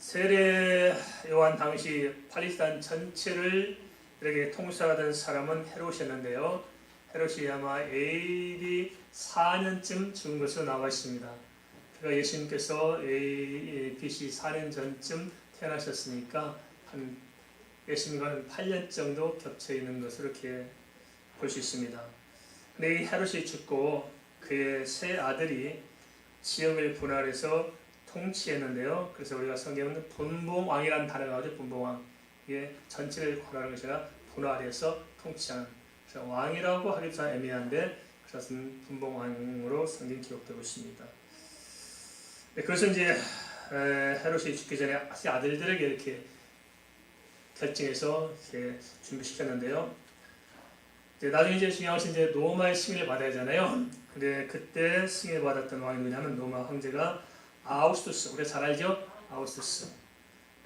세례 요한 당시 팔레스타인 전체를 이렇게 통솔하던 사람은 헤롯이었는데요. 헤롯이 아마 AD 4년쯤 죽은 것으로 나와 있습니다. 그러니까 예수님께서 BC 4년 전쯤 태어나셨으니까 한 예수님과는 8년 정도 겹쳐 있는 것으로 이렇게 볼 수 있습니다. 근데 이 헤롯이 죽고 그의 세 아들이 지역을 분할해서 통치했는데요. 그래서 우리가 성경은 분봉왕이라는 단어가 나오죠. 분봉왕. 이게 전체를 권하는 것이 아니라 분할해서 통치하는. 그래서 왕이라고 하기도 참 애매한데 그것은 분봉왕으로 성경 기록되고 있습니다. 네, 그것은 이제 헤롯이 죽기 전에 아들들에게 이렇게 결정해서 이렇게 준비시켰는데요. 나중에 이제 중요한 것은 이제 로마의 승인을 받아야 하잖아요. 근데 그때 승인을 받았던 왕이 누구냐면 로마 황제가 아우구스투스, 우리가 잘 알죠? 아우구스투스.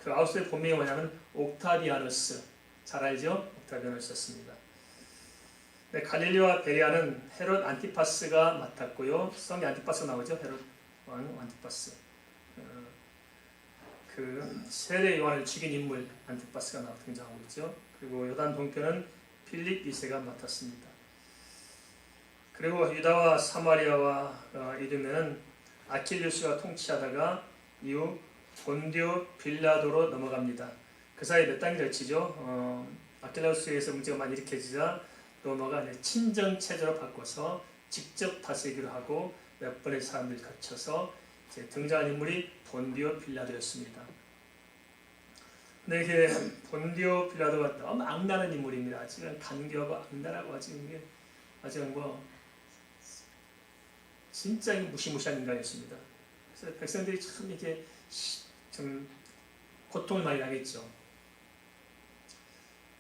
그 아우구스투스의 본명이 뭐냐면 옥타비아누스. 잘 알죠? 옥타비아누스였습니다. 네, 갈릴리와 베리아는 헤롯 안티파스가 맡았고요. 성이 안티파스가 나오죠? 헤롯 왕 안티파스. 그 세례 요한을 죽인 인물 안티파스가 등장하고 있죠. 그리고 요단 동편은 필립 2세가 맡았습니다. 그리고 유다와 사마리아와 이르면은 아킬리우스가 통치하다가 이후 본디오 빌라도로 넘어갑니다. 그 사이 몇 단계 걸치죠. 아킬리우스에서 문제가 많이 일으켜지자 로마가 이제 친정 체제로 바꿔서 직접 다스리기로 하고 몇 번의 사람들이 거쳐서 이제 등장한 인물이 본디오 빌라도였습니다. 근데 이게 본디오 빌라도가 너무 악랄한 인물입니다. 아직은 간교하고 악랄하고 아직은 뭐 진짜 무시무시한 인간이었습니다. 그래서 백성들이 참 이렇게 좀 고통을 많이 당했죠.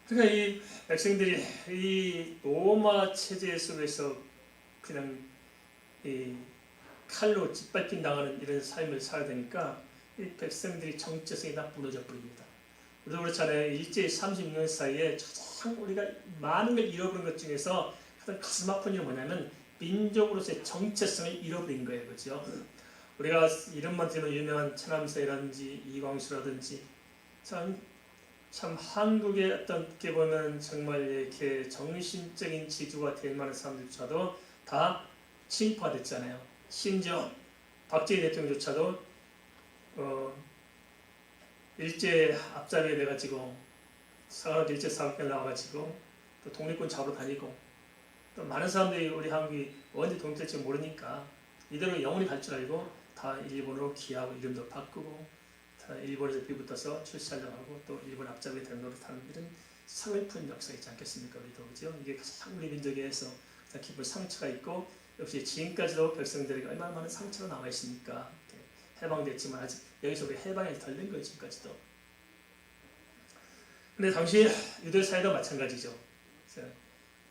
그러니까 이 백성들이 이 로마 체제 속에서 그냥 이 칼로 짓밟힌 당하는 이런 삶을 살아야 되니까 이 백성들이 정체성이 다 무너져 버립니다. 우리도 그렇잖아요. 일제 36년 사이에 참 우리가 많은 걸 잃어버린 것 중에서 가장 가슴 아픈 일은 뭐냐면 민족으로서의 정체성을 잃어버린 거예요. 그렇죠? 우리가 이름만 들으면 유명한 천암세라든지 이광수라든지 참 한국의 어떻게 보면 정말 이렇게 정신적인 지주가 될 만한 사람들조차도 다 친파가 됐잖아요. 심지어 박정희 대통령조차도 일제 앞잡이가 돼가지고 일제 사학교를 나와가지고 또 독립군 잡으러 다니고 또 많은 사람들이 우리 한국이 언제 독립될지 모르니까 이대로 영원히 갈 줄 알고 다 일본으로 기하고 이름도 바꾸고 다 일본에서 비붙어서 출세하려고 하고 또 일본 앞잡이 된 노릇하는 이런 서글픈 역사가 있지 않겠습니까? 우리도 그죠? 이게 가장 우리 민족에서 가장 깊은 상처가 있고 역시 지금까지도 백성들에게 얼마나 많은 상처가 남아 있습니까? 해방됐지만 아직 여기서 우리 해방이 덜 된 거예요. 지금까지도. 근데 당시 유대 사회도 마찬가지죠.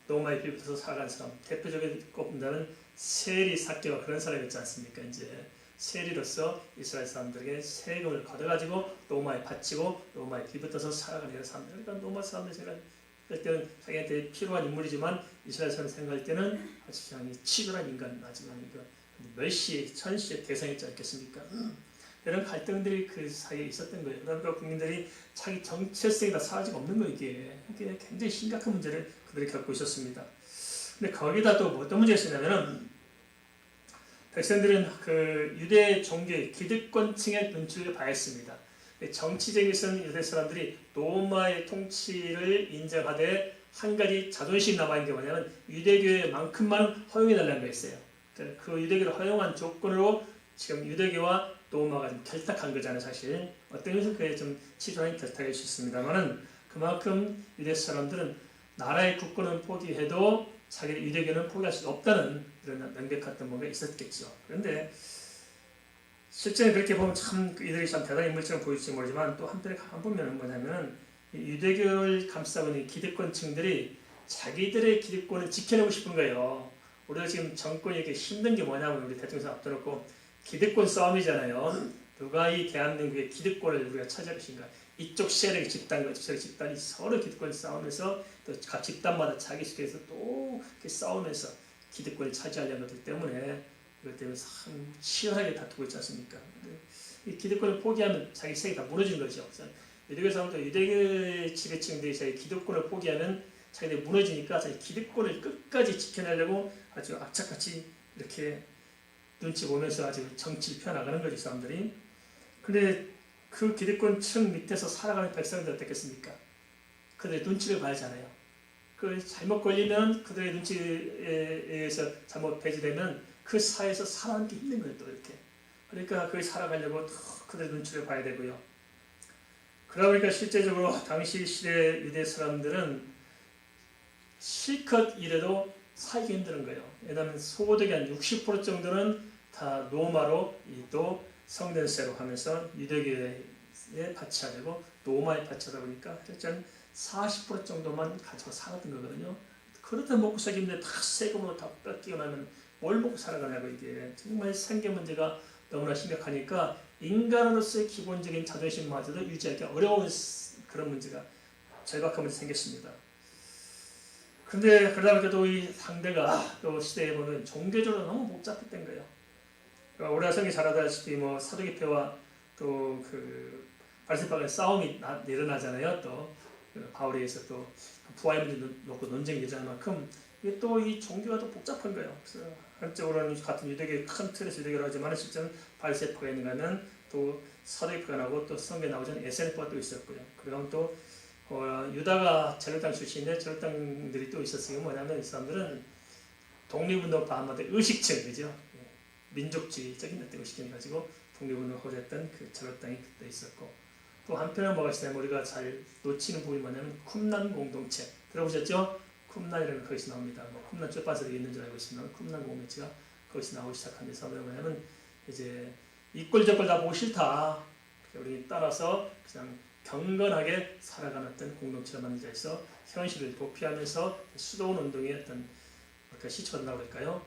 로마에 비붙어서 살아간 사람, 대표적으로 꼽는다면 세리 삭개와 그런 사람이었지 않습니까? 이제 세리로서 이스라엘 사람들에게 세금을 걷어가지고 로마에 바치고 로마에 비붙어서 살아가는 이런 사람들. 그러니까 로마 사람들 생각할 때는 자기한테 필요한 인물이지만 이스라엘 사람 생각할 때는 아주 그냥 치졸한 인간, 아주 멸시, 천시의 대상이지 않겠습니까? 이런 갈등들이 그 사이에 있었던 거예요. 그러니까 국민들이 자기 정체성이 다 사라지고 없는 거예요. 이게 굉장히 심각한 문제를 그들이 겪고 있었습니다. 근데 거기다 또 어떤 문제가 있었냐면은 백성들은 그 유대 종교의 기득권층의 눈치를 봐했습니다. 정치적에서는 유대 사람들이 로마의 통치를 인정하되 한 가지 자존심이 남아있는 게 뭐냐면 유대교회만큼만 허용해달라는 거였어요. 그 유대교를 허용한 조건으로 지금 유대교와 로마가 좀 결탁한 거잖아요. 사실 어떤 면에서 그게 좀 치졸한 결탁일 수 있습니다만은 그만큼 유대 사람들은 나라의 국권은 포기해도 자기 유대교는 포기할 수 없다는 그런 명백한 뭔가 있었겠죠. 그런데 실제로 그렇게 보면 참 이들이 참 대단한 인물처럼 보일지 모르지만 또 한편에 가보면 뭐냐면 유대교를 감싸고 있는 기득권층들이 자기들의 기득권을 지켜내고 싶은 거예요. 우리가 지금 정권이 이렇게 힘든 게 뭐냐면 우리 대통령 앞둬놓고 기득권 싸움이잖아요. 누가 이 대한민국의 기득권을 우리가 차지할 것인가. 이쪽 세력의 집단과 이쪽 세력의 집단이 서로 기득권을 싸우면서 또 각 집단마다 자기 속에서 또 이렇게 싸우면서 기득권을 차지하려는 것들 때문에 이것 때문에 참 치열하게 다투고 있지 않습니까? 이 기득권을 포기하면 자기 세계 다 무너지는 거죠. 유대교 사람도 유대교 지배층들이 자기 기득권을 포기하면 자기들이 무너지니까 자기 기득권을 끝까지 지켜내려고 아주 악착같이 이렇게 눈치 보면서 아주 정치를 펴나가는 거죠, 사람들이. 근데 그 기득권층 밑에서 살아가는 백성들 어떻겠습니까? 그들의 눈치를 봐야잖아요. 그 잘못 걸리면 그들의 눈치에 의해서 잘못 배제되면 그 사회에서 살아남기 힘든 거예요, 또 이렇게. 그러니까 그 살아가려고 그들의 눈치를 봐야 되고요. 그러다 보니까 실제적으로 당시 시대 유대 사람들은 실컷 일해도 살기 힘든 거예요. 왜냐하면 소득의 한 60% 정도는 다 노마로 또 성전세로 하면서 유대교에 바쳐야 되고 노마에 바쳐다 보니까 한 40% 정도만 가지고 살았던 거거든요. 그렇다 먹고 살기인데 다 세금으로 다 뺏기고 나면 뭘 먹고 살아가냐고. 이게 정말 생계 문제가 너무나 심각하니까 인간으로서의 기본적인 자존심마저도 유지하기 어려운 그런 문제가 절박한 문제 생겼습니다. 그런데 그러다 보니까 또 이 상대가 또 시대에 보면 종교적으로 너무 복잡했던 거예요. 그러니까 우리가 성경 잘 알다시피 뭐 사두개파와 또 그 바리새파의 싸움이 일어나잖아요. 또 바울에 의해서 또 부활 문제 놓고 논쟁이 일어날 만큼 이게 또 이 종교가 또 복잡한 거예요. 그래서 한쪽으로는 같은 유대교의 큰 틀에서 유대교라고 하지만 실제는 바리새파가 있는가 하면 또 사두개파가 나오고 또 성경에 나오지 않은 에세네파가 또 있었고요. 그리고 또 유다가 제로땅 출신인데 제로땅들이 또 있었어요. 뭐냐면 이 사람들은 독립운동파 한마디 의식층, 그죠? 민족주의적인 어떤 의식을 가지고 독립운동을 호소했던 그 제로땅이 그때 있었고, 또 한편은 뭐가 있냐면 우리가 잘 놓치는 부분이 뭐냐면 쿰란 공동체 들어보셨죠? 쿰란이라는 게 거기서 나옵니다. 뭐 쿰란 쭌바스에 있는 줄 알고 있으면 쿰란 공동체가 거기서 나오기 시작하면서 뭐냐면 이제 이꼴 저꼴 다 보기 싫다. 우리 따라서 그냥 경건하게 살아가는 어떤 공동체를 만들자 해서 현실을 도피하면서 수도원 운동의 어떤 시초가 된다고 할까요?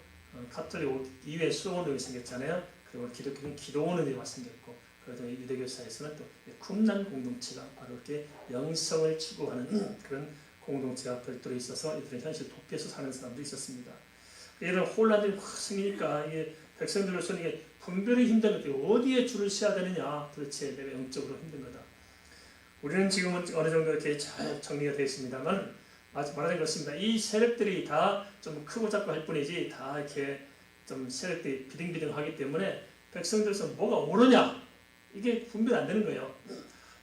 카톨릭 이후에 수도원 운동이 생겼잖아요. 그리고 기독교는 기도원 운동이 생겼고, 그래서 유대교 사회에서는 또 쿰란 공동체가 바로 이렇게 영성을 추구하는 그런 공동체가 별도로 있어서 이들은 현실 도피해서 사는 사람도 있었습니다. 이런 혼란들이 확 생기니까 이게 백성들로서는 이게 분별이 힘든 것들이 어디에 줄을 서야 되느냐, 도대체 내가 영적으로 힘든 거다. 우리는 지금은 어느 정도 이렇게 잘 정리가 되어 있습니다만 말하자면 그렇습니다. 이 세력들이 다 좀 크고 작고 할 뿐이지 다 이렇게 좀 세력들이 비등비등하기 때문에 백성들에서 뭐가 옳으냐 이게 분별이 안 되는 거예요.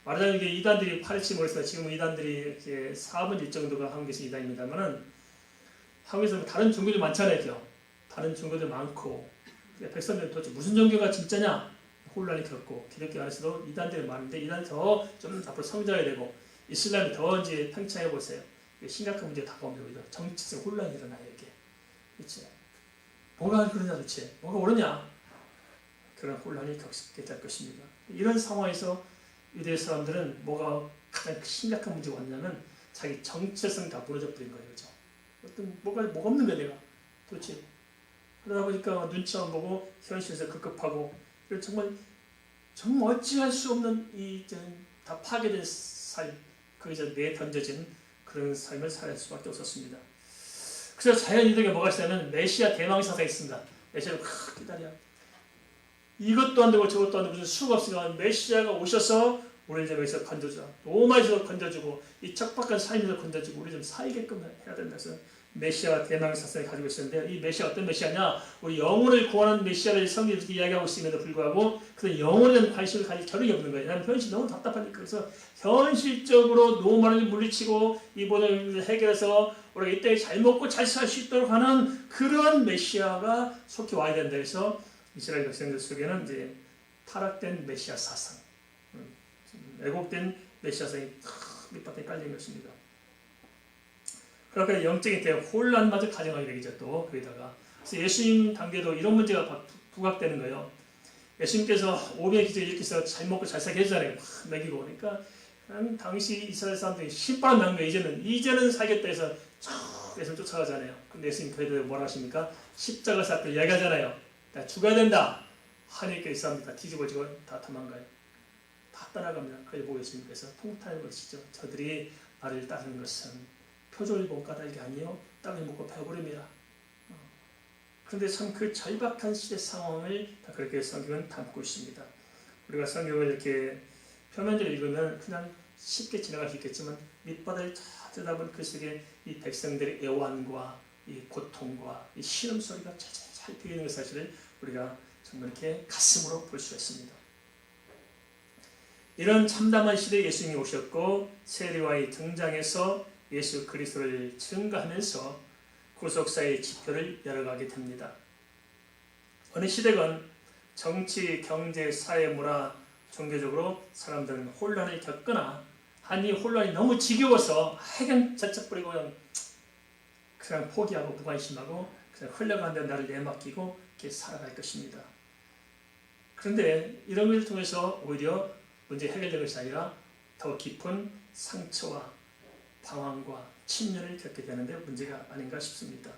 말하자면 이게 이단들이 파일치 모르겠어요. 지금 이단들이 이렇게 4분의 1 정도가 한국에서 이단입니다만은 한국에서 다른 종교들 많잖아요. 다른 종교들 많고 백성들은 도대체 무슨 종교가 진짜냐 혼란이 겪고, 기독교 안에서도 이단들이 많은데 이단이 더 좀 앞으로 성장해야 되고 이슬람이 더 이제 팽창해 보세요. 심각한 문제가 다가옵니다. 정치적 혼란이 일어나요. 이게 그렇지? 뭐가 그러냐 도대체 뭐가 옳으냐 그런 혼란이 겪게 될 것입니다. 이런 상황에서 유대 사람들은 뭐가 가장 심각한 문제가 왔냐면 자기 정체성이 다 무너져 버린 거예요. 그죠? 어떤 뭐가 없는 거야 내가 도대체. 그러다 보니까 눈치 안 보고 현실에서 급급하고 정말 어찌할 수 없는 이 다 파괴된 삶, 거기서 내던져진 그런 삶을 살 수밖에 없었습니다. 그래서 자연인들에게 뭐가 있냐면 메시아 대망사상이 있습니다. 메시아를 기다려. 이것도 안 되고 저것도 안 되고 무슨 수가 없으니까 메시아가 오셔서 우리를 좀 여기서 건져주자. 로마에서 건져주고 이 척박한 삶에서 건져주고 우리 좀 살게끔 해야 된다 해서 메시아 대망사상을 가지고 있었는데, 이 메시아 어떤 메시아냐? 우리 영혼을 구하는 메시아를 성경에서 이야기하고 있음에도 불구하고 그런 영혼에 대한 관심을 가질 겨를이 없는 거예요. 왜냐하면 현실이 너무 답답하니까. 그래서 현실적으로 노마를 물리치고 이 모든 해결해서 우리가 이때 잘 먹고 잘 살 수 있도록 하는 그런 메시아가 속히 와야 된다 해서 이스라엘 백성들 속에는 이제 타락된 메시아 사상, 왜곡된 메시아 사상이 밑바탕에 깔린 것입니다. 그러니까 영적인 대 혼란마저 가정하게 되겠죠. 또 거기다가 그래서 예수님 단계도 이런 문제가 부각되는 거예요. 예수님께서 오병의 기적을 일으켜서 잘 먹고 잘 살게 해주잖아요. 먹이고. 그러니까 당시 이스라엘 사람들이 신바람 난 거예요. 이제는 살겠다 해서 예수님 쫓아가잖아요. 근데 예수님 그래도 뭐라 하십니까? 십자가 사건을 이야기하잖아요. 나 죽어야 된다 하니까 이 사람들 다 뒤집어지고 다 도망가요. 다 따라갑니다. 그걸 보고 예수님께서 통탄을 걸치죠. 저들이 나를 따르는 것은 표적을 본 까닭이 아니요 땅을 먹고 배부름이라. 그런데 참 그 절박한 시대 상황을 다 그렇게 성경은 담고 있습니다. 우리가 성경을 이렇게 표면적으로 읽으면 그냥 쉽게 지나갈 수 있겠지만 밑바닥을 다 들여다보면 그 속에 이 백성들의 애환과 이 고통과 이 신음소리가 잘 들리는 것 사실을 우리가 정말 이렇게 가슴으로 볼 수 있습니다. 이런 참담한 시대에 예수님이 오셨고 세리와의 등장해서 예수 그리스도를 증거하면서 구속사의 지표를 열어가게 됩니다. 어느 시대건 정치, 경제, 사회, 문화, 종교적으로 사람들은 혼란을 겪거나 한 이 혼란이 너무 지겨워서 그냥 저쪽 뿌리고 그냥 포기하고 무관심하고 그냥 흘러가는 데 나를 내맡기고 이렇게 살아갈 것입니다. 그런데 이런 것을 통해서 오히려 문제 해결된 것이 아니라 더 깊은 상처와 방황과 침륜을 겪게 되는데 문제가 아닌가 싶습니다.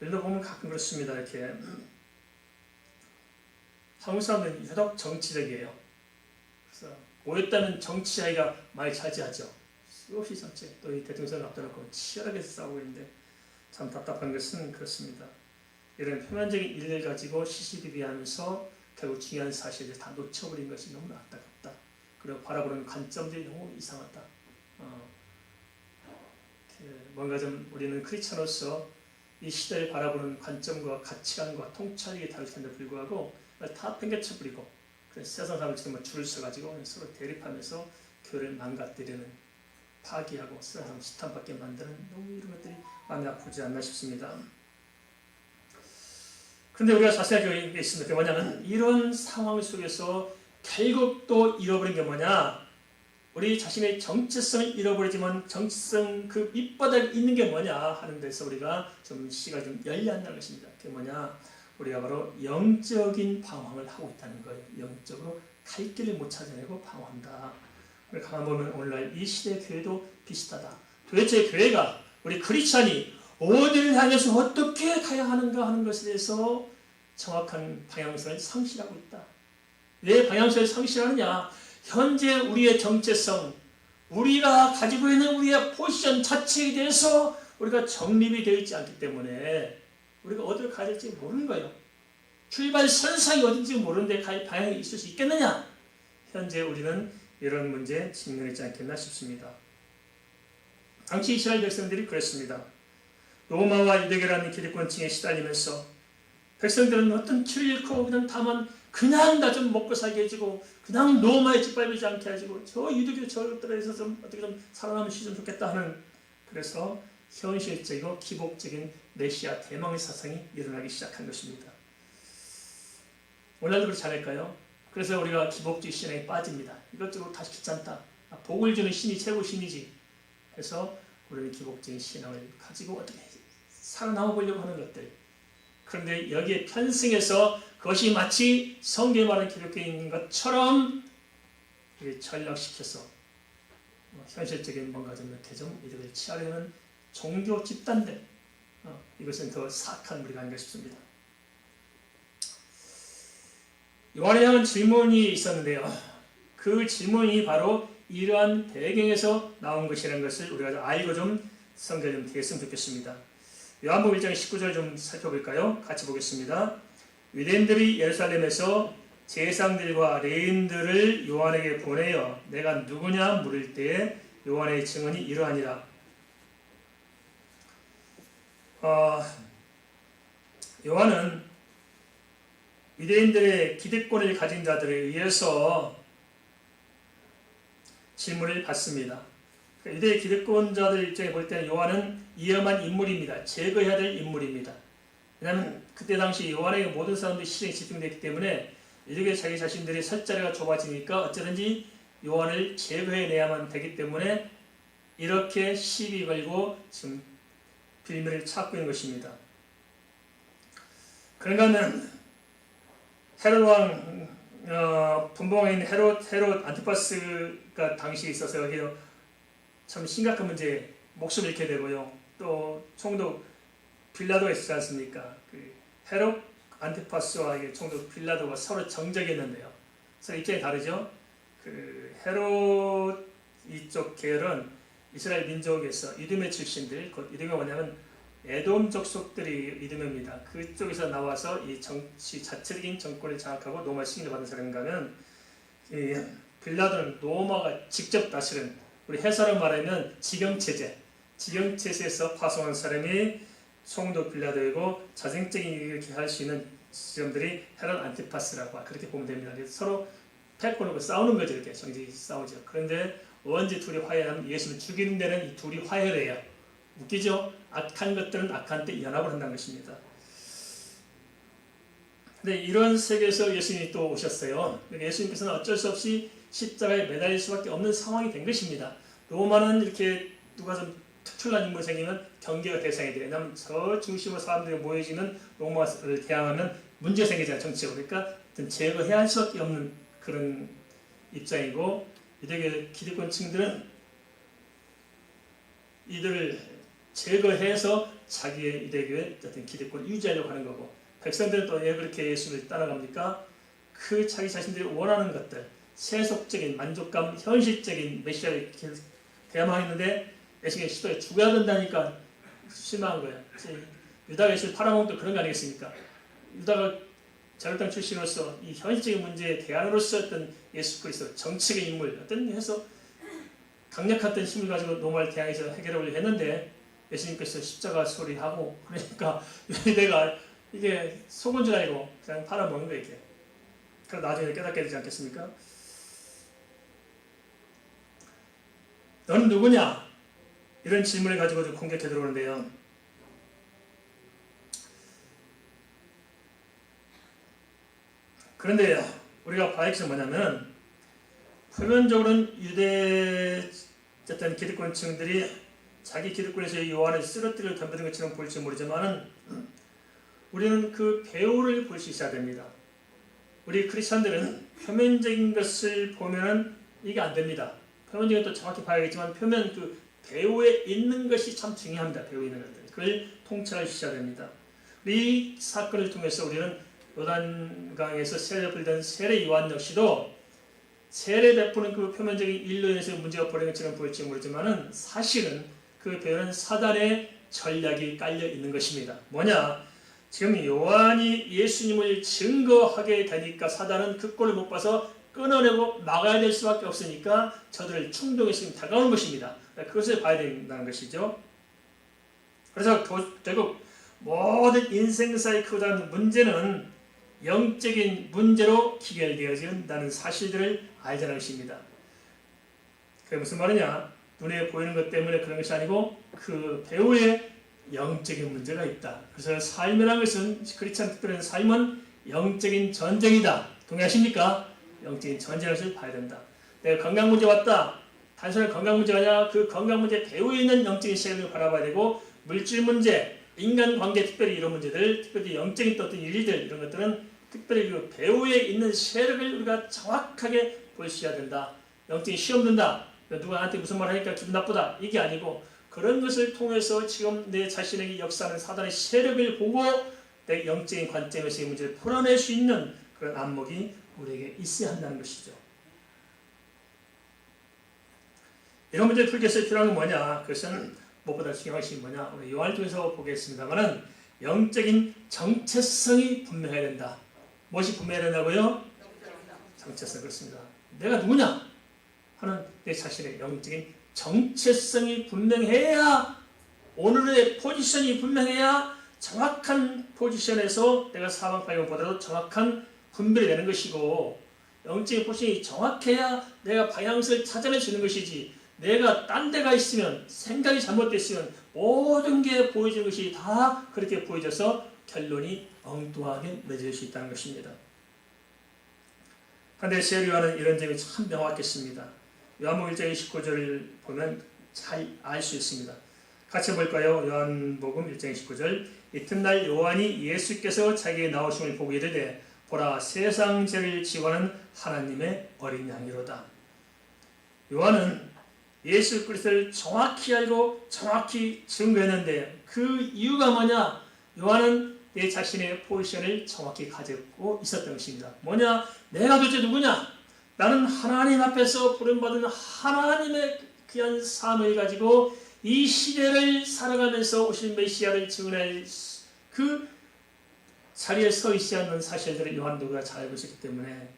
예를 들어 보면 가끔 그렇습니다. 이렇게 한국 사람들은 유독 정치적이에요. 그래서 모였다는 정치 이야기가 많이 차지하죠. 수없이 정치, 또 이 대통령을 앞둬놓고 치열하게 싸우고 있는데 참 답답한 것은 그렇습니다. 이런 표면적인 일을 가지고 시시비비하면서 결국 중요한 사실을 다 놓쳐버린 것이 너무 안타깝다. 그리고 바라보는 관점들이 너무 이상하다. 뭔가 좀 우리는 크리스천으로서 이 시대를 바라보는 관점과 가치관과 통찰력이 다를 텐데 불구하고 다 팽개쳐버리고 세상 사람들처럼 줄을 서가지고 서로 대립하면서 교회를 망가뜨리는, 파기하고 세상 사람 시탄받게 만드는 너무 이런 것들이 마음이 아프지 않나 싶습니다. 그런데 우리가 자세하게 여기 있습니다. 그게 뭐냐면 이런 상황 속에서 결국 또 잃어버린 게 뭐냐? 우리 자신의 정체성을 잃어버리지만 정체성 그 밑바닥에 있는 게 뭐냐 하는 데서 우리가 좀 시각이 좀 열려 한다는 것입니다. 그게 뭐냐? 우리가 바로 영적인 방황을 하고 있다는 거예요. 영적으로 갈 길을 못 찾아내고 방황한다. 가만 보면 오늘날 이 시대 교회도 비슷하다. 도대체 교회가 우리 크리스찬이 어디를 향해서 어떻게 가야 하는가 하는 것에 대해서 정확한 방향성을 상실하고 있다. 왜 방향성을 상실하느냐? 현재 우리의 정체성, 우리가 가지고 있는 우리의 포지션 자체에 대해서 우리가 정립이 되어 있지 않기 때문에 우리가 어디로 가야 될지 모르는 거예요. 출발 선상이 어딘지 모르는데 갈 방향이 있을 수 있겠느냐? 현재 우리는 이런 문제에 직면하지 않겠나 싶습니다. 당시 이스라엘 백성들이 그랬습니다. 로마와 유대교라는 기득권층에 시달리면서 백성들은 어떤 길을 잃고 그냥 다만 그냥 나 좀 먹고 살게 해주고 그냥 로마에 짓밟히지 않게 해주고 저 유대교 저들에서 좀 어떻게 좀 살아남을 수 있으면 좋겠다 하는, 그래서 현실적이고 기복적인 메시아 대망의 사상이 일어나기 시작한 것입니다. 오늘날도 그렇지 않을까요? 그래서 우리가 기복주의 신앙에 빠집니다. 이것저것 다시 귀찮다. 복을 주는 신이 최고 신이지. 그래서 우리는 기복적인 신앙을 가지고 어떻게 살아남아 보려고 하는 것들. 그런데 여기에 편승해서 그것이 마치 성경에 말하는 기독교인인 것처럼 전락시켜서 현실적인 뭔가 좀 이렇게 좀 이득을 취하려는 종교 집단들, 이것은 더 사악한 무리가 아닌가 싶습니다. 요한에 대한 질문이 있었는데요. 그 질문이 바로 이러한 배경에서 나온 것이라는 것을 우리가 알고 좀 성경에 좀 됐으면 좋겠습니다. 요한복음 1장 19절 좀 살펴볼까요? 같이 보겠습니다. 유대인들이 예루살렘에서 제사장들과 레위인들을 요한에게 보내어 내가 누구냐 물을 때에 요한의 증언이 이러하니라. 요한은 유대인들의 기득권을 가진 자들에 의해서 질문을 받습니다. 유대의 기득권자들 입장에 볼 때는 요한은 위험한 인물입니다. 제거해야 될 인물입니다. 왜냐하면 그때 당시 요한에게 모든 사람들이 시선이 집중됐기 때문에 이렇게 자기 자신들이 설 자리가 좁아지니까 어쩌든지 요한을 제거해내야만 되기 때문에 이렇게 시비 걸고 지금 빌미를 찾고 있는 것입니다. 그런가 하면 헤롯 왕 분봉에 있는 헤롯 안티파스가 당시에 있어서 참 심각한 문제에 목숨을 잃게 되고요. 또 총독 빌라도가 있지 않습니까? 그 헤롯 안티파스와 총독 빌라도가 서로 정적했는데요. 서로 입장이 다르죠. 그 헤롯 이쪽 계열은 이스라엘 민족에서 이두메 출신들, 곧 이두메가 뭐냐면 에돔 족속들이 이듬해입니다. 그쪽에서 나와서 이 정치 자체적인 정권을 장악하고 로마 승인을 받은 사람인가 하면 빌라도는 로마가 직접 다스린, 우리 해설을 말하면 지경체제에서 파송한 사람이 총독 빌라도이고 자생적인 일을 할 수 있는 지점들이 헤롯 안티파스라고 그렇게 보면 됩니다. 그래서 서로 패권 놓고 싸우는 거죠. 이렇게 정치 싸우죠. 그런데 언제 둘이 화해하면 예수를 죽이는 데는 이 둘이 화해를 해요. 웃기죠? 악한 것들은 악한 때 연합을 한다는 것입니다. 근데 이런 세계에서 예수님이 또 오셨어요. 예수님께서는 어쩔 수 없이 십자가에 매달릴 수밖에 없는 상황이 된 것입니다. 로마는 이렇게 누가 좀 특출난 인물이 생기면 경계가 대상이 돼요. 왜냐하면 저 중심으로 사람들이 모여지면 로마를 대항하면 문제가 생기잖아요. 정치적으로. 그러니까 제거해야 할 수밖에 없는 그런 입장이고, 이들의 기득권층들은 이들을 제거해서 자기의 이들에게 어떤 기득권을 유지하려고 하는 거고, 백성들은 또 왜 그렇게 예수를 따라갑니까? 그 자기 자신들이 원하는 것들, 세속적인 만족감, 현실적인 메시아를 대항하는데 예수님의 시도에 죽어야 된다니까 실망한 거예요. 유다가 예수를 팔아먹은 또 그런 거 아니겠습니까? 유다가 자율당 출신으로서 이 현실적인 문제에 대안으로서 어떤 예수 그리스도 정치적 인물 어떤 해서 강력한 어떤 힘을 가지고 로마를 대항해서 해결하려고 했는데 예수님께서 십자가 소리하고 그러니까 내가 이게 속은 줄 알고 그냥 팔아먹는 거예요. 이게. 그럼 나중에 깨닫게 되지 않겠습니까? 너는 누구냐? 이런 질문을 가지고 좀 공격해 들어오는데요. 그런데 우리가 봐야 할 것은 뭐냐면, 표면적으로는 유대 어떤 기득권층들이 자기 기득권에서 요한을 쓰러뜨려 덤비는 것처럼 볼지 모르지만은 우리는 그 배우를 볼 수 있어야 됩니다. 우리 크리스천들은 표면적인 것을 보면은 이게 안 됩니다. 표면적인 것도 정확히 봐야겠지만 표면 그 배우에 있는 것이 참 중요합니다. 배우에 있는 것들. 그걸 통찰할 수 있어야 됩니다. 이 사건을 통해서 우리는 요단강에서 세례 베풀던 세례 요한 역시도 세례 베푸는 그 표면적인 일로 인해서 문제가 벌어진 것처럼 보일지 모르지만은 사실은 그 배우는 사단의 전략이 깔려 있는 것입니다. 뭐냐? 지금 요한이 예수님을 증거하게 되니까 사단은 그 꼴을 못 봐서 끊어내고 막아야 될 수밖에 없으니까 저들을 충동해서 다가오는 것입니다. 그것을 봐야 된다는 것이죠. 그래서 결국 모든 인생사의 크다는 문제는 영적인 문제로 기결되어진다는 사실들을 알자는 것입니다. 그게 무슨 말이냐? 눈에 보이는 것 때문에 그런 것이 아니고 그 배우의 영적인 문제가 있다. 그래서 삶이라는 것은, 크리스찬 특별한 삶은 영적인 전쟁이다. 동의하십니까? 영적인 전쟁을 것을 봐야 된다. 내가 건강 문제 왔다. 단순한 건강 문제가 아니라 그 건강 문제 배우에 있는 영적인 시각을 바라봐야 되고, 물질 문제, 인간관계, 특별히 이런 문제들, 특별히 영적인 어떤 일들, 이런 것들은 특별히 그 배우에 있는 세력을 우리가 정확하게 볼 수 있어야 된다. 영적인 시험 든다. 누가 나한테 무슨 말 하니까 기분 나쁘다. 이게 아니고, 그런 것을 통해서 지금 내 자신에게 역사하는 사단의 세력을 보고 내 영적인 관점에서 이 문제를 풀어낼 수 있는 그런 안목이 우리에게 있어야 한다는 것이죠. 이런 문제를 풀기 위해서 필요한 건 뭐냐? 그것은 무엇보다 중요한 것이 뭐냐? 우리 요한을 통해서 보겠습니다만은 영적인 정체성이 분명해야 된다. 무엇이 분명해야 된다고요? 정체성. 그렇습니다. 내가 누구냐 하는 내 자신의 영적인 정체성이 분명해야, 오늘의 포지션이 분명해야 정확한 포지션에서 내가 사방팔방보다도 정확한 분별이 되는 것이고, 영적인 포지션이 정확해야 내가 방향성을 찾아낼 수 있는 것이지, 내가 딴 데가 있으면, 생각이 잘못됐으면 모든 게 보여지는 것이 다 그렇게 보여져서 결론이 엉뚱하게 맺어질 수 있다는 것입니다. 그런데 세례 요한은 이런 점이 참 명확했습니다. 요한복음 1장 29절을 보면 잘 알 수 있습니다. 같이 볼까요? 요한복음 1장 29절. 이튿날 요한이 예수께서 자기의 나오심을 보고 이르되 보라, 세상 죄를 지워하는 하나님의 어린 양이로다. 요한은 예수 그리스도를 정확히 알고 정확히 증거했는데, 그 이유가 뭐냐? 요한은 내 자신의 포지션을 정확히 가지고 있었던 것입니다. 뭐냐? 내가 도대체 누구냐? 나는 하나님 앞에서 부름받은 하나님의 귀한 삶을 가지고 이 시대를 살아가면서 오실 메시아를 증언할 그 자리에 서 있지 않는 사실들을 요한도가 잘 알고 있었기 때문에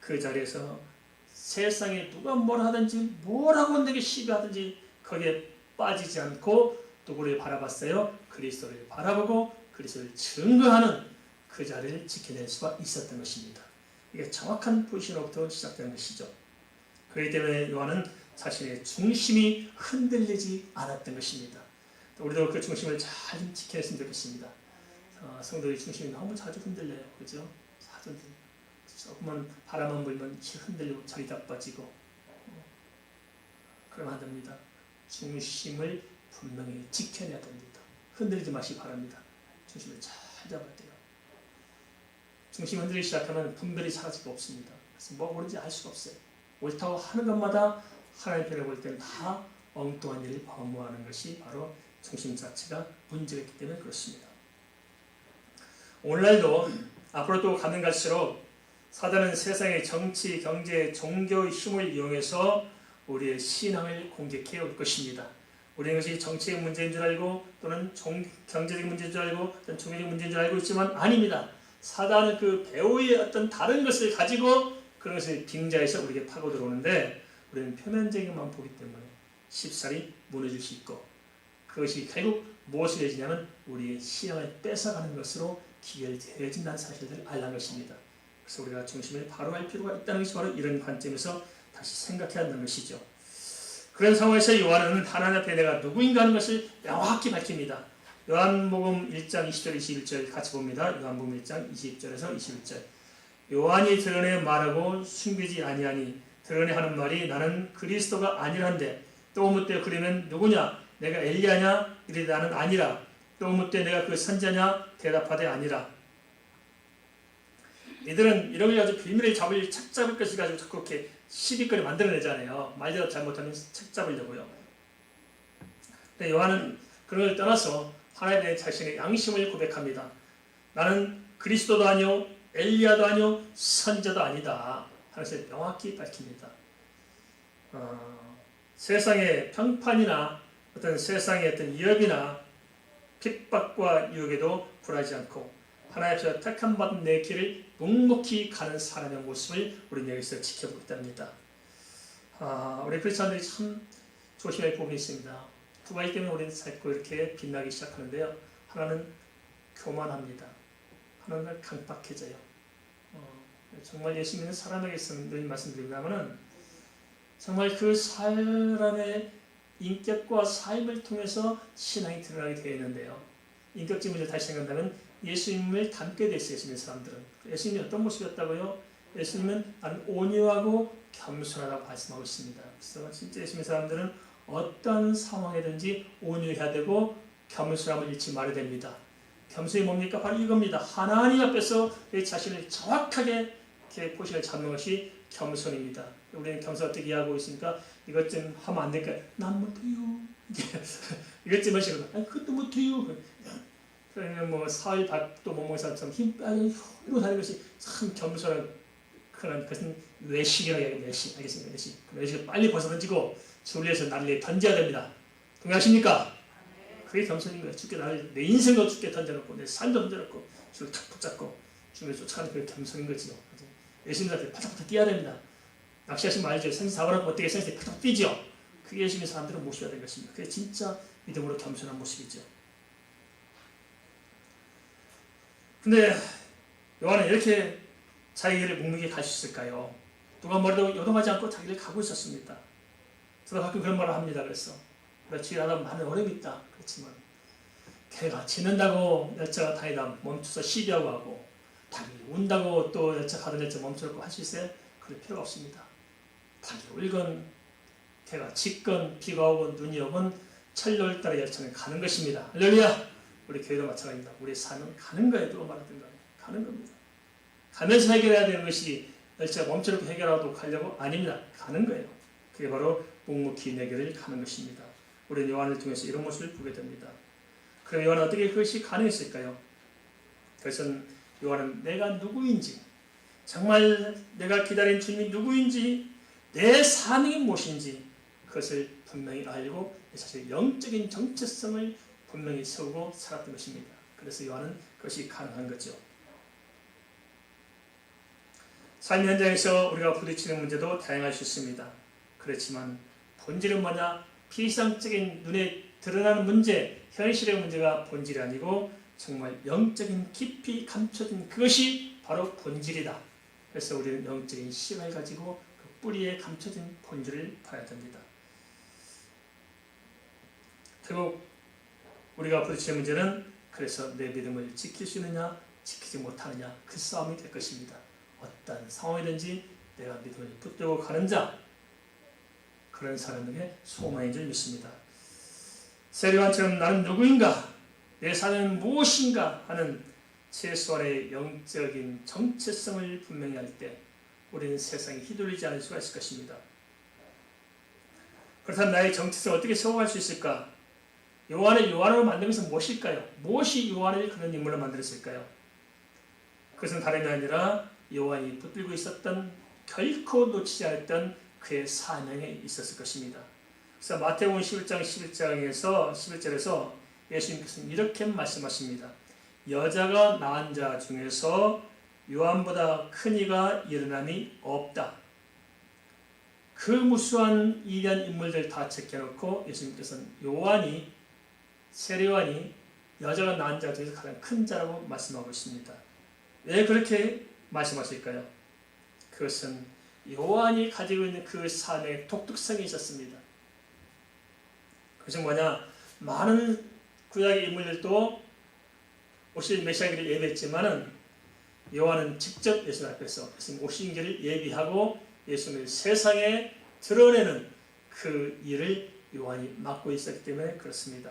그 자리에서 세상에 누가 뭘 하든지 뭐라고 내게 시비하든지 거기에 빠지지 않고 누구를 바라봤어요? 그리스도를 바라보고 그리스도를 증거하는 그 자리를 지켜낼 수가 있었던 것입니다. 이게 정확한 포지션으로부터 시작되는 것이죠. 그렇기 때문에 요한은 자신의 중심이 흔들리지 않았던 것입니다. 우리도 그 중심을 잘 지켜냈으면 좋겠습니다. 성도의 중심이 너무 자주 흔들려요. 그죠? 자주 흔들려요. 조금만 바람만 불면 흔들리고 자리 잡아지고 그러면 안 됩니다. 중심을 분명히 지켜내야 됩니다. 흔들리지 마시기 바랍니다. 중심을 잘 잡아야 돼요. 중심이 흔들리기 시작하면 분별이 사라질 수 없습니다. 그래서 뭐가 옳은지 알 수가 없어요. 옳다고 하는 것마다 하나님 편에 볼 때는 다 엉뚱한 일을 범무하는 것이 바로 중심 자체가 문제가 있기 때문에 그렇습니다. 오늘날도 앞으로 또 가면 갈수록 사단은 세상의 정치, 경제, 종교의 힘을 이용해서 우리의 신앙을 공격해 올 것입니다. 우리는 것이 정치적 문제인 줄 알고 또는 경제적 문제인 줄 알고 또는 종교적 문제인 줄 알고 있지만 아닙니다. 사단은 그 배후의 어떤 다른 것을 가지고 그런 것을 빙자해서 우리에게 파고 들어오는데 우리는 표면적인 것만 보기 때문에 쉽사리 무너질 수 있고 그것이 결국 무엇을 내지냐면 우리의 신앙을 뺏어가는 것으로 기결되어진다는 사실을 알라는 것입니다. 그래서 우리가 중심을 바로 할 필요가 있다는 것이 바로 이런 관점에서 다시 생각해야 한다는 것이죠. 그런 상황에서 요한은 하나님 앞에 내가 누구인가 하는 것을 명확히 밝힙니다. 요한복음 1장 20절 21절 같이 봅니다. 요한복음 1장 20절에서 21절 요한이 드러내 말하고 숨기지 아니하니 드러내 하는 말이 나는 그리스도가 아니란데 또 묻되 그러면 누구냐 내가 엘리야냐 이르되 나는 아니라 또 묻되 내가 그 선자냐 대답하되 아니라. 이들은 이런 걸 가지고 비밀을 책 잡을 것을 가지고 자꾸 이렇게 시비거리 만들어내잖아요. 말대로 잘못하면 책 잡으려고요. 근데 요한은 그런 걸 떠나서 하나님의 자신의 양심을 고백합니다. 나는 그리스도도 아니요 엘리야도 아니요 선자도 아니다 하는 것을 명확히 밝힙니다. 세상의 평판이나 어떤 세상의 어떤 위협이나 핍박과 유혹에도 굴하지 않고 하나님 앞에서 택함 받은 내 길을 묵묵히 가는 사람의 모습을 우리는 여기서 지켜보고 있답니다. 우리 크리스천들이 참 조심할 부분이 있습니다. 두 가지 때문에 우리는 자꾸 이렇게 빛나기 시작하는데요. 하나는 교만합니다. 하나는 강박해져요. 정말 예수 믿는 사람에게서는 늘 말씀드린다면 정말 그 사람의 인격과 삶을 통해서 신앙이 드러나게 되어 있는데요. 인격적 문제를 다시 생각한다면 예수님을 닮게 되어 있어요. 예수 믿는 사람들은. 예수님이 어떤 모습이었다고요? 예수님은 나는 온유하고 겸손하다고 말씀하고 있습니다. 그래서 진짜 예수 믿는 사람들은 어떤 상황이든지 온유해야 되고 겸손함을 잃지 말아야 됩니다. 겸손이 뭡니까? 바로 이겁니다. 하나님 앞에서 내 자신을 정확하게 이렇게 포식을 잡는 것이 겸손입니다. 우리는 겸손 어떻게 이해하고 있습니까? 이것 좀 하면 안 될까요? 난 못해요. 이것 좀 하시고, 아니 그것도 못해요. 그러면 뭐 사흘 밥도 못 먹는 사람처럼 힘 빼고 이러고 다니는 것이 참 겸손한 그런 것은 외식이라고 해요. 외식. 알겠습니까? 외식. 외식을 빨리 벗어던지고 주위에서 나를 던져야 됩니다. 동의하십니까? 그게 겸손인 거예요. 주께 나를 내 인생도 주께 던져놓고 내 삶도 던져놓고 주를 탁 붙잡고 주를 쫓아가는 그게 겸손인 거지요. 예수님한테 파닥파닥 뛰어야 됩니다. 낚시하시면 알죠. 생선 잡으라고 어떻게 생선이 파닥 뛰죠. 그게 예수님의 사람들은 모셔야 될 것입니다. 그게 진짜 믿음으로 겸손한 모습이죠. 근데 요한은 이렇게 자기를 묵묵히 갈 수 있을까요? 누가 뭐라도 요동하지 않고 자기를 가고 있었습니다. 저도 가끔 그런 말을 합니다. 그래서 며칠 하다 많은 어려움이 있다. 그렇지만 걔가 지는다고 열차가 다니다 멈춰서 시비하고 하고 닭이 운다고 또 열차 가던 열차 멈춰놓고 할 수 있어요? 그럴 필요가 없습니다. 닭이 울건 걔가 짖건 비가 오건 눈이 오건 철로를 따라 열차는 가는 것입니다. 할렐루야! 우리 교회도 마찬가지입니다. 우리의 삶은 가는 거예요. 누가 말하든 간에 가는 겁니다. 가면서 해결해야 되는 것이 열차가 멈춰놓고 해결하고 가려고 아닙니다. 가는 거예요. 그게 바로 묵묵히 내 길을 가는 것입니다. 우리는 요한을 통해서 이런 모습을 보게 됩니다. 그럼 요한은 어떻게 그것이 가능했을까요? 그것은 요한은 내가 누구인지, 정말 내가 기다린 주님이 누구인지, 내 사명이 무엇인지, 그것을 분명히 알고 사실 영적인 정체성을 분명히 세우고 살았던 것입니다. 그래서 요한은 그것이 가능한 거죠. 삶 현장에서 우리가 부딪히는 문제도 다양할 수 있습니다. 그렇지만 본질은 뭐냐? 피상적인 눈에 드러나는 문제, 현실의 문제가 본질이 아니고 정말 영적인 깊이 감춰진 그것이 바로 본질이다. 그래서 우리는 영적인 시각을 가지고 그 뿌리에 감춰진 본질을 봐야 됩니다. 결국 우리가 부딪히는 문제는 그래서 내 믿음을 지킬 수 있느냐 지키지 못하느냐 그 싸움이 될 것입니다. 어떤 상황이든지 내가 믿음을 붙들고 가는 자, 그런 사람에게 소망인 줄 믿습니다. 세례요한처럼 나는 누구인가, 내 삶은 무엇인가 하는 최소한의 영적인 정체성을 분명히 할 때 우리는 세상에 휘둘리지 않을 수가 있을 것입니다. 그렇다면 나의 정체성을 어떻게 세워갈 수 있을까? 요한을 요한으로 만든 것은 무엇일까요? 무엇이 요한을 그런 인물로 만들었을까요? 그것은 다름이 아니라 요한이 붙들고 있었던, 결코 놓치지 않았던 그의 사명에 있었을 것입니다. 그래서 마태복음 11장 11절에서 예수님께서는 이렇게 말씀하십니다. 여자가 낳은 자 중에서 요한보다 큰 이가 일어남이 없다. 그 무수한 위대한 인물들 다 제껴놓고 예수님께서는 세례요한이 여자가 낳은 자 중에서 가장 큰 자라고 말씀하고 있습니다. 왜 그렇게 말씀하실까요? 그것은 요한이 가지고 있는 그 사명의 독특성이 있었습니다. 그것은 뭐냐? 많은 구약의 인물들도 오실 메시아기를 예배했지만은 요한은 직접 예수 앞에서 예수님 오신 길을 예비하고 예수님을 세상에 드러내는 그 일을 요한이 맡고 있었기 때문에 그렇습니다.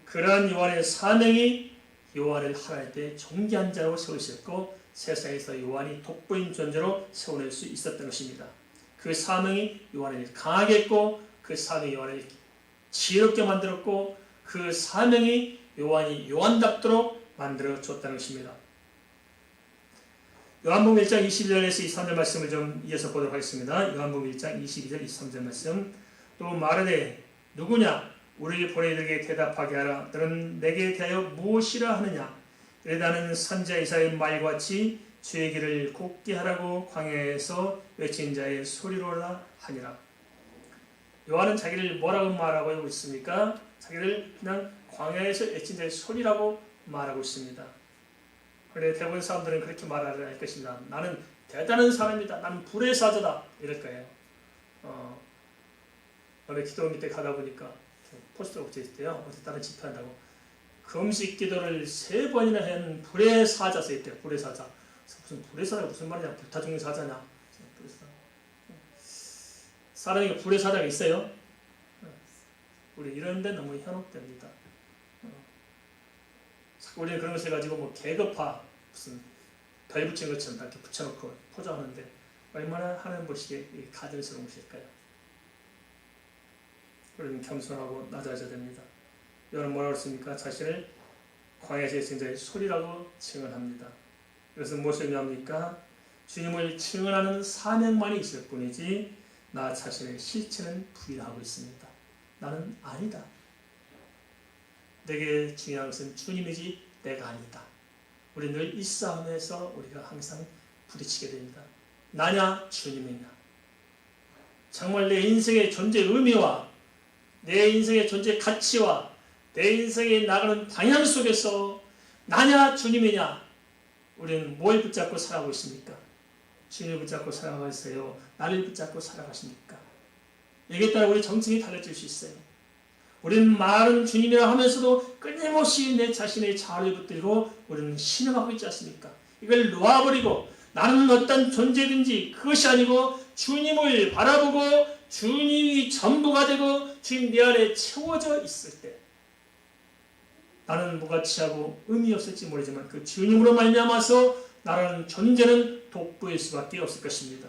그러한 요한의 사명이 요한을 하나님 때 존귀한 자로 세우셨고 세상에서 요한이 돋보인 존재로 세워낼 수 있었던 것입니다. 그 사명이 요한을 강하게 했고 그 사명이 요한을 지혜롭게 만들었고 그 사명이 요한이 요한답도록 만들어줬다는 것입니다. 요한복음 1장 22절에서 23절 말씀을 좀 이어서 보도록 하겠습니다. 요한복음 1장 22절 23절 말씀. 또 말하되 누구냐? 우리를 보내 이들에게 대답하게 하라. 너는 내게 대하여 무엇이라 하느냐? 이르다는 선지자 이사야의 말과 같이 주의 길을 곱게 하라고 광야에서 외친 자의 소리로라 하니라. 요한은 자기를 뭐라고 말하고 있습니까? 자기를 그냥 광야에서 외친 자의 소리라고 말하고 있습니다. 그런데 대부분 사람들은 그렇게 말하려 할 것입니다. 나는 대단한 사람이다. 나는 불의 사자다. 이럴 거예요. 어느 기도 밑에 가다 보니까 포스터가 붙여 있대요. 어디 다른 집회한다고. 금식 기도를 3번이나 한 불의 사자 써있대요. 불의 사자. 무슨 불의 사자가 무슨 말이냐? 불타 죽는 사자냐? 사람에게 불의 사자가 있어요? 우리 이런데 너무 현혹됩니다. 우리는 그런 것을 가지고 뭐 계급화, 무슨 별 붙인 것처럼 이렇게 붙여놓고 포장하는데 얼마나 하나님 보시기에 가증스러운 것일까요? 우리는 겸손하고 낮아져야 됩니다. 여러분 뭐라고 했습니까? 자신을 광야에서 외친 자의 소리라고 증언합니다. 이것은 무엇을 의미합니까? 주님을 증언하는 사명만이 있을 뿐이지 나 자신의 실체는 부인하고 있습니다. 나는 아니다. 내게 중요한 것은 주님이지 내가 아니다. 우리 늘 이 싸움에서 우리가 항상 부딪히게 됩니다. 나냐 주님이냐. 정말 내 인생의 존재 의미와 내 인생의 존재 가치와 내 인생에 나가는 방향 속에서 나냐 주님이냐. 우리는 뭘 붙잡고 살아가고 있습니까? 주님을 붙잡고 살아가세요? 나를 붙잡고 살아가십니까? 여기에 따라 우리 정체이 달라질 수 있어요. 우리는 말은 주님이라 하면서도 끊임없이 내 자신의 자아를 붙들고 우리는 신음하고 있지 않습니까? 이걸 놓아버리고 나는 어떤 존재든지 그것이 아니고 주님을 바라보고 주님이 전부가 되고 주님 내 안에 채워져 있을 때 나는 무가치하고 의미 없을지 모르지만 그 주님으로 말미암아서 나라는 존재는 돋보일 수밖에 없을 것입니다.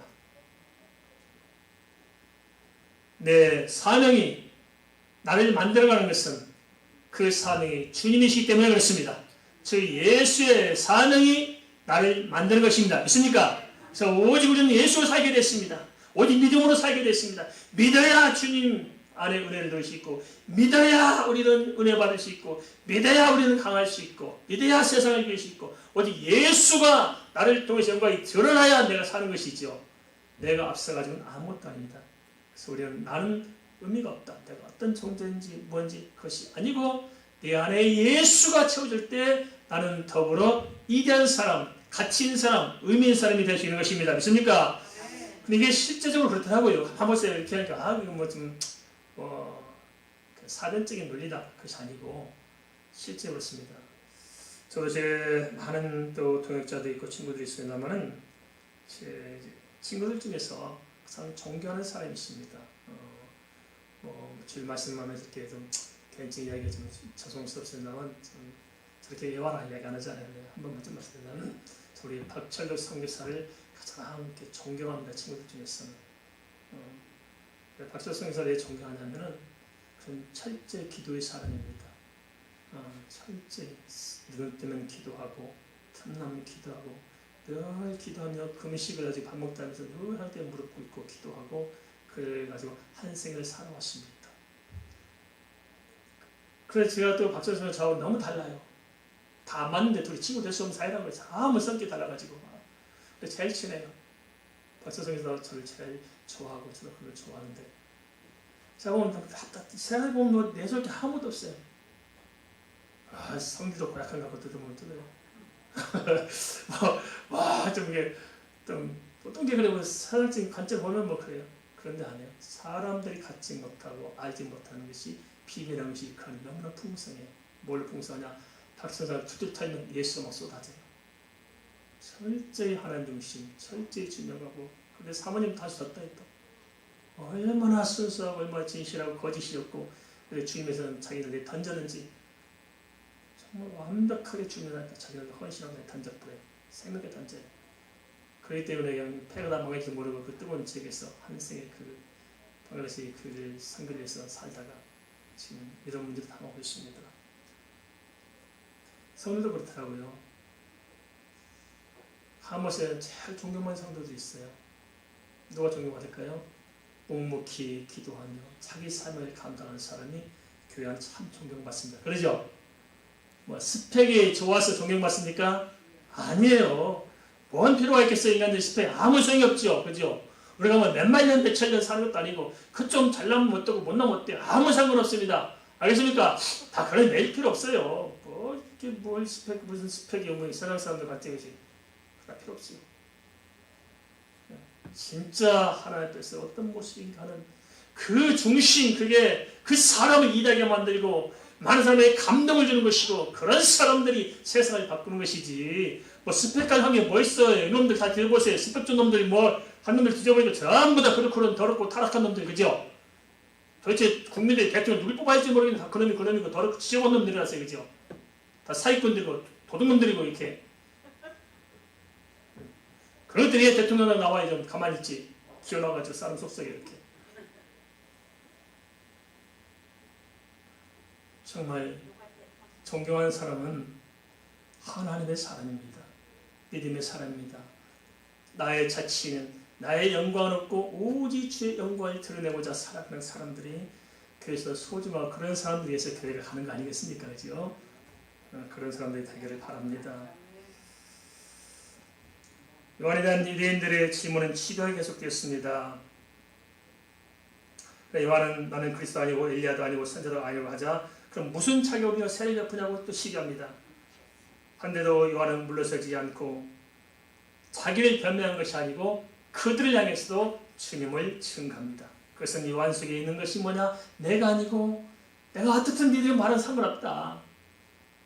내 사명이 나를 만들어가는 것은 그 사명이 주님이시기 때문에 그렇습니다. 즉 예수의 사명이 나를 만드는 것입니다. 믿습니까? 그래서 오직 우리는 예수를 살게 됐습니다. 오직 믿음으로 살게 됐습니다. 믿어야 주님 안에 은혜를 누릴 수 있고, 믿어야 우리는 은혜 받을 수 있고, 믿어야 우리는 강할 수 있고, 믿어야 세상을 이길 수 있고, 오직 예수가 나를 통해서 영광이 드러나야 내가 사는 것이죠. 내가 앞서가지고는 아무것도 아닙니다. 그래서 우리는 나는 의미가 없다. 내가 어떤 존재인지 뭔지 그것이 아니고 내 안에 예수가 채워질 때 나는 더불어 위대한 사람, 가치 있는 사람, 의미 있는 사람이 될 수 있는 것입니다. 믿습니까? 근데 이게 실제적으로 그렇더라고요. 한 번씩 이렇게 하니까 이거 뭐 좀 사전적인 논리다. 그것이 아니고 실제 그렇습니다. 저도 제 많은 또 동역자도 있고 친구들이 있습니다만은 제 친구들 중에서 가장 존경하는 사람이 있습니다. 주일 말씀하면서 이렇게 좀 개인적인 이야기가 좀 죄송스럽습니다만 저렇게 예화나 이야기 안 하잖아요. 한 번만 좀 말씀드리면 우리 박철로 선교사를 가장 이렇게 존경합니다. 친구들 중에서는 박철로 선교사를 왜 존경하냐면은 그런 철저히 기도의 사람입니다. 철저히 눈 뜨면 기도하고 틈나면 기도하고 늘 기도하며 금식을 가지고 밥 먹다면서 늘 하나님께 무릎 꿇고 기도하고 그래가지고 한 생을 살아왔습니다. 그래서 제가 또 박철로 선교사 저하고 너무 달라요. 다 맞는데 둘이 친구 될 수 없는 사이라는 거예요. 아무 성격이 달라가지고. 근데 제일 친해요. 박철로 선교사 저를 제일 좋아하고 저도 그걸 좋아하는데 제가 보면 세상에 보면 내설 게 아무도 없어요. 성질도 고약한가 보다 보면 좀 이게 좀 보통 게 그래 사람적인 관점 보면 뭐 그래요. 그런데 아니에요. 사람들이 갖지 못하고 알지 못하는 것이 비밀한 것이 너무나 풍성해. 뭘 풍성하냐? 박사가 투들 타면 예수만 쏟아져요. 철저히 하나님 중심, 철저히 준명하고 근데 사모님 다시 졌다 했다. 얼마나 순수하고 얼마나 진실하고 거짓이 없고 주님에서는 자기를 던졌는지 정말 완벽하게 주님한테 자기를 헌신하고 던져버려요. 생명에 던져요. 그렇기 때문에 그냥 패가 다 망할지 모르고 그 뜨거운 지역에서 한생에 방글라데시 그 선교에서 살다가 지금 이런 문제를 당하고 있습니다. 성도도 그렇더라고요. 하모스에 제일 존경받는 성도도 있어요. 누가 존경받을까요? 묵묵히 기도하며 자기 삶을 감당하는 사람이 교회 안에 참 존경받습니다. 그러죠? 스펙이 좋아서 존경받습니까? 아니에요. 뭔 필요가 있겠어요? 인간들 스펙 아무 소용이 없죠. 그죠? 우리가 몇만 년, 몇천 년 사는 것도 아니고 그 좀 잘나면 어떠고 못나면 어때요? 아무 상관없습니다. 알겠습니까? 다 그런 매일 필요 없어요. 이게 뭘 스펙, 무슨 스펙이 없는 세상 사람들 같은 것이 다 필요 없어요. 진짜 하나님 앞에서 어떤 모습인가 하는 그 중심, 그게 그 사람을 이다게 만들고 많은 사람에게 감동을 주는 것이고 그런 사람들이 세상을 바꾸는 것이지 스펙까지 한 게 뭐 있어요. 이놈들 다 들어보세요. 스펙 준 놈들이 한 놈들 뒤져보니까 전부 다 그렇고 더럽고 타락한 놈들, 그죠? 도대체 국민들이 대통령 누굴 뽑아야 할지 모르겠는데 다 그놈이고 더럽고 지저분 놈들이라서요, 그죠? 다 사기꾼들이고 도둑놈들이고 이렇게 그런 것들이 대통령으로 나와야 좀 가만히 있지. 기어나와가지고 사람 속속에 이렇게. 정말 존경하는 사람은 하나님의 사람입니다. 믿음의 사람입니다. 나의 자치는 나의 영광은 없고 오직 주의 영광을 드러내고자 살아가는 사람들이 그래서 소중하고 그런 사람들이 위해서 교회를 하는 거 아니겠습니까? 그죠? 그런 사람들이 되기를 바랍니다. 요한에 대한 유대인들의 질문은 치료하게 계속되었습니다. 요한은 나는 그리스도 아니고 엘리야도 아니고 선지자도 아니고 하자 그럼 무슨 자격으로 우리가 세례를 베푸냐고 또 시기합니다. 한데도 요한은 물러서지 않고 자기를 변명한 것이 아니고 그들을 향해서도 주님을 증거합니다. 그것은 요한 속에 있는 것이 뭐냐? 내가 아니고 내가 어떻든 니들이 말은 상관없다.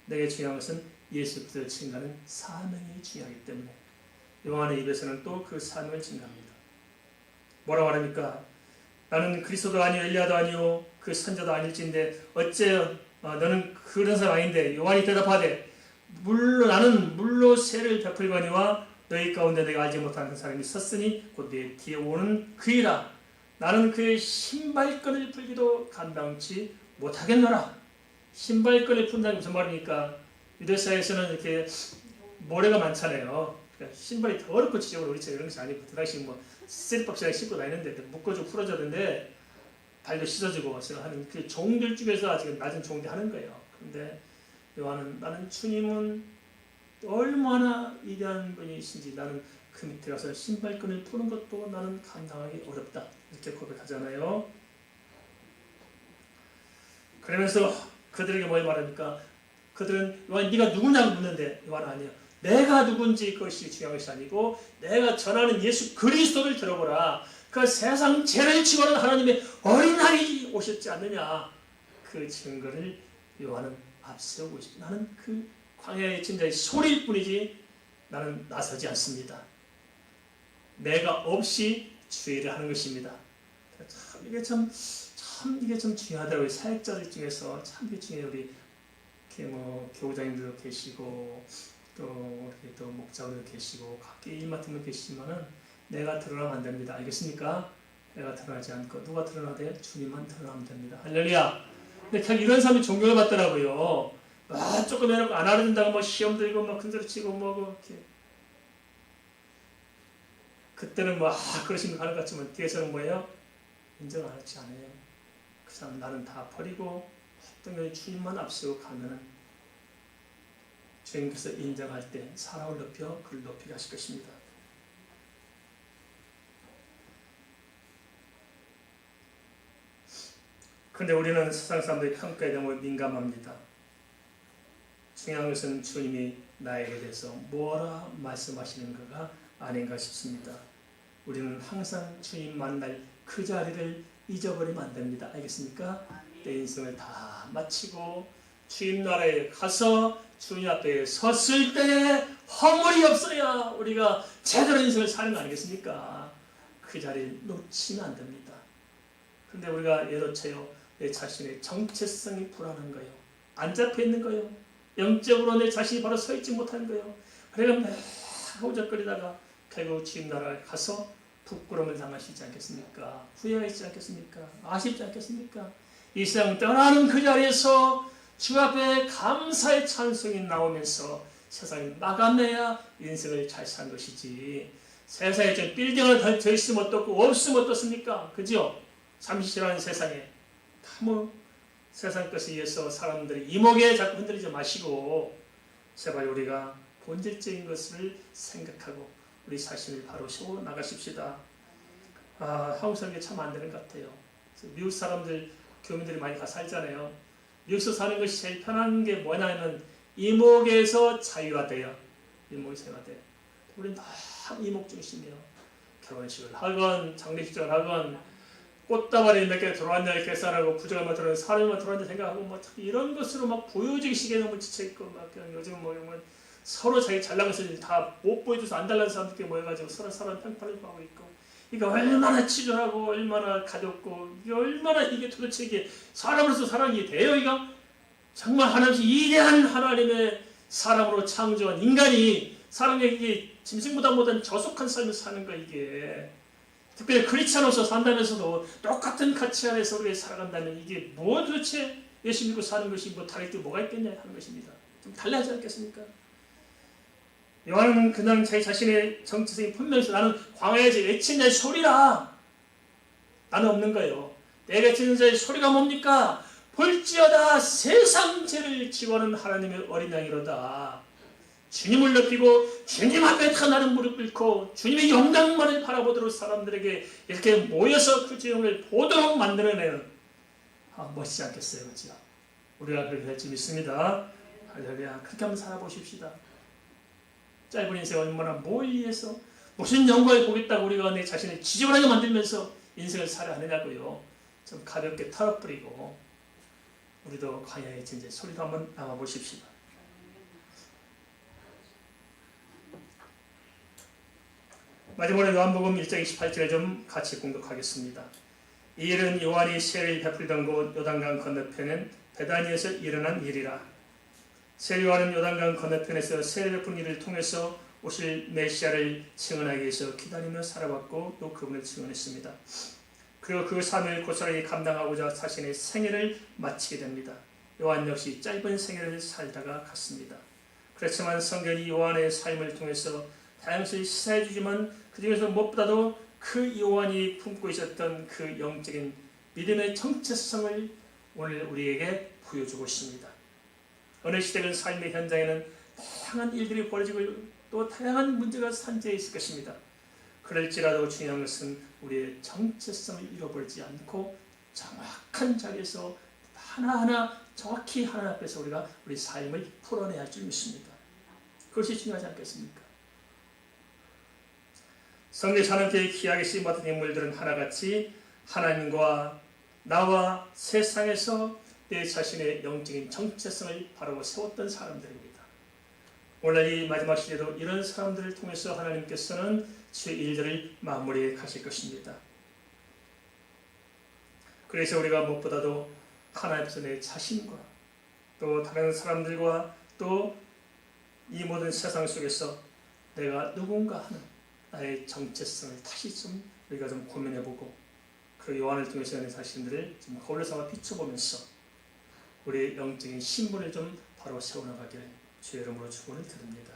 내게 중요한 것은 예수 그리스도를 증거하는 사명이 중요하기 때문에 요한의 입에서는 또 그 사명을 증거합니다. 뭐라고 하랍니까? 나는 그리스도도 아니요 엘리야도 아니요 그 선자도 아닐진데 어째 너는 그런 사람 아닌데 요한이 대답하되 나는 물로 세를 베풀거니와 너희 가운데 내가 알지 못하는 사람이 섰으니 곧 내 뒤에 오는 그이라. 나는 그의 신발끈을 풀기도 감당치 못하겠노라. 신발끈을 푼다는 무슨 말입니까? 유대사에서는 이렇게 모래가 많잖아요. 그러니까 신발이 더럽고 지저분한 우리처럼 이런 것이 아니고 그 당시 쓰리박스랑 씻고 다니는데 묶어주고 풀어줬는데 발도 씻어주고 하는 그 종들 중에서 아직 낮은 종들 하는 거예요. 그런데 요한은 나는 주님은 얼마나 위대한 분이신지 나는 그 밑에 가서 신발끈을 푸는 것도 나는 감당하기 어렵다. 이렇게 고백하잖아요. 그러면서 그들에게 뭘 말합니까? 그들은 요한 네가 누구냐고 묻는데 요한은 아니에요. 내가 누군지 그것이 중요한 것이 아니고 내가 전하는 예수 그리스도를 들어보라. 그 세상 죄를 지고는 하나님의 어린 아이 오셨지 않느냐. 그 증거를 요한은 앞세우고 있습니다. 나는 그 광야의 진자의 소리일 뿐이지 나는 나서지 않습니다. 내가 없이 주의를 하는 것입니다. 참 이게 참 이게 좀 중요하더라고요. 사역자들 중에서 참 이게 중요해요. 우리 이렇게 뭐 교우장님도 계시고 또 이렇게 또 목자들도 계시고 각기 일 맡은 분 계시지만은 내가 드러나면 안 됩니다. 알겠습니까? 내가 드러나지 않고 누가 드러나대? 주님만 드러나면 됩니다. 할렐루야. 근데 그냥 이런 사람이 존경을 받더라고요. 조금 해놓고 안 알아듣는다고 뭐 시험 들고 뭐 큰소리 치고 뭐 이렇게 그때는 뭐 그러시면 가는 것 같지만 뒤에서는 뭐예요? 인정 안 하지 않아요. 그 사람 나는 다 버리고 어떤 게 주님만 앞세우고 가면은 주님께서 인정할 때 사람을 높여 그를 높이게 하실 것입니다. 그런데 우리는 세상 사람들의 평가에 너무 민감합니다. 중요한 것은 주님이 나에게 대해서 뭐라 말씀하시는가가 아닌가 싶습니다. 우리는 항상 주님 만날 그 자리를 잊어버리면 안 됩니다. 알겠습니까? 내 인생을 다 마치고 주님 나라에 가서 주님 앞에 섰을 때에 허물이 없어야 우리가 제대로 인생을 사는 거 아니겠습니까? 그 자리를 놓치면 안 됩니다. 그런데 우리가 예로체요 내 자신의 정체성이 불안한 거예요. 안 잡혀 있는 거예요. 영적으로 내 자신이 바로 서 있지 못하는 거예요. 그래서 막 호적거리다가 결국 주님 나라에 가서 부끄러움을 당하시지 않겠습니까? 후회하시지 않겠습니까? 아쉽지 않겠습니까? 이 세상 떠나는 그 자리에서 주 앞에 감사의 찬송이 나오면서 세상을 마감해야 인생을 잘 산 것이지 세상에 좀 빌딩을 더 있으면 어떻고 없으면 어떻습니까? 그죠? 잠시라는 세상에 뭐 세상 것에 의해서 사람들이 이목에 자꾸 흔들리지 마시고 제발 우리가 본질적인 것을 생각하고 우리 자신을 바로 세워 나가십시다. 한국 사람이 참 안 되는 것 같아요. 미국 사람들 교민들이 많이 가 살잖아요. 미국에서 사는 것이 제일 편한 게 뭐냐면 이목에서 자유가 돼요. 이목에서 자유가 돼요. 우리는 다 이목 중심이에요. 결혼식을 하건 장례식을 하건 꽃다발이 몇 개 들어왔냐 이렇게 계산하고 부적을만 들어왔냐 사람만 들어왔냐 생각하고 뭐 이런 것으로 막 보여지기식에 너무 지쳐있고 막 그냥 요즘 뭐 서로 자기 잘난 것을 다 못 보여줘서 안 달라는 사람들끼리 모여가지고 서로 사람 평판을 하고 있고 이거 얼마나 치졸하고 얼마나 가볍고 이게 얼마나 이게 도대체 이게 사람으로서 사랑이 돼요. 이거 정말 하나님 위대한 하나님의 사람으로 창조한 인간이 사람에게 이게 짐승보다 못한 저속한 삶을 사는 거 이게 특별히 크리스찬으로서 산다면서도 똑같은 가치 안에서 우리가 살아간다면 이게 뭐 도대체 예수 믿고 사는 것이 뭐 다를 게 뭐가 있겠냐 하는 것입니다. 좀 달라지지 않겠습니까? 요한은 그냥 자기 자신의 정체성이 분명해서 나는 광야에서 외친 자의 소리라. 나는 없는 거예요. 내가 외치는 자의 소리가 뭡니까? 볼지어다 세상 죄를 지고는 하나님의 어린 양이로다. 주님을 높이고 주님 앞에 나는 무릎 꿇고 주님의 영광만을 바라보도록 사람들에게 이렇게 모여서 그 주님을 보도록 만들어내는 멋지지 않겠어요? 그렇죠? 우리가 그렇게 될 줄 믿습니다. 할렐루야. 그렇게 한번 살아보십시다. 짧은 인생 얼마나 뭘 위해서 무슨 영광을 보겠다고 우리가 내 자신을 지저분하게 만들면서 인생을 살아야 하느냐고요. 좀 가볍게 털어버리고 우리도 광야의 진제 소리도 한번 남아보십시다. 마지막으로 요한복음 1장 28절에 좀 같이 공독하겠습니다. 이 일은 요한이 세례를 베풀던 곳 요단강 건너편은 베다니에서 일어난 일이라. 세례 요한은 요단강 건너편에서 세례 베푸는 일을 통해서 오실 메시아를 증언하기 위해서 기다리며 살아왔고 또 그분을 증언했습니다. 그리고 그 삶을 고스란히 감당하고자 자신의 생애를 마치게 됩니다. 요한 역시 짧은 생애를 살다가 갔습니다. 그렇지만 성경이 요한의 삶을 통해서 다양하게 시사해 주지만 그 중에서 무엇보다도 그 요한이 품고 있었던 그 영적인 믿음의 정체성을 오늘 우리에게 보여주고 있습니다. 어느 시대든 삶의 현장에는 다양한 일들이 벌어지고 또 다양한 문제가 산재해 있을 것입니다. 그럴지라도 중요한 것은 우리의 정체성을 잃어버리지 않고 정확한 자리에서 하나하나 정확히 하나님 앞에서 우리가 우리 삶을 풀어내야 할 줄 믿습니다. 그것이 중요하지 않겠습니까? 성령 하나님께 귀하게 쓰임받은 인물들은 하나같이 하나님과 나와 세상에서 내 자신의 영적인 정체성을 바로 세웠던 사람들입니다. 오늘 이 마지막 시대도 이런 사람들을 통해서 하나님께서는 주의 일들을 마무리해 가실 것입니다. 그래서 우리가 무엇보다도 하나님께서 내 자신과 또 다른 사람들과 또 이 모든 세상 속에서 내가 누군가 하는 나의 정체성을 다시 좀 우리가 좀 고민해보고 그 요한을 통해서 내 자신들을 좀 거울로 삼아 비춰보면서 우리의 영적인 신분을 좀 바로 세워나가길 주의 이름으로 축원을 드립니다.